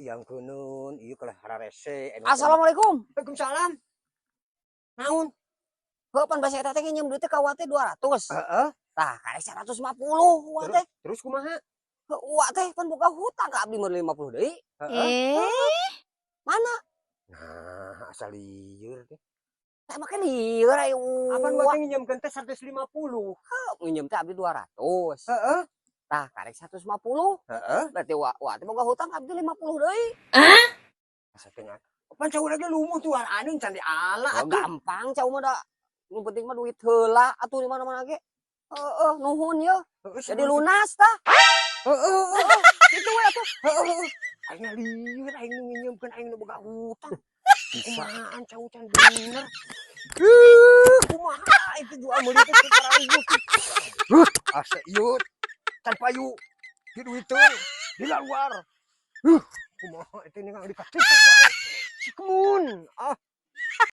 yang kunun ieu kalah hararese. Assalamualaikum. Waalaikumsalam. Naon? Heuh pan basa eta teh nginjem duit teh ka wa teh 200. Heeh. Tah karek 150 wa teh. Terus kumaha? Wa teh pan boga hutang ka abdi meureun 50 deui. Mana? Nah, asal lieur teh. Tah make lieur aya Apaan wa teh nginjemkeun teh 150. Nginjem teh abdi 200. Heeh. Tah karek 150. Heeh. Berarti wa teh boga hutang abdi 50 deui. Asa teh pan cau lagi lumuh tuh aning can diala atuh. Gampang cau mah da. Nu penting mah duit heula atuh di mana-mana ge. Heeh, nuhun ye. Jadi lunas tah. Heeh. Kitu we atuh. Heeh. Aing lieur aing nginjemkeun aing nu boga hutang. Kumahaan cau can bener. Kumaha itu jual meuli teh paraungguh. Asa ieu can payu di duit teh di luar. Kumaha itu ningali dikasih wae. Cikemun.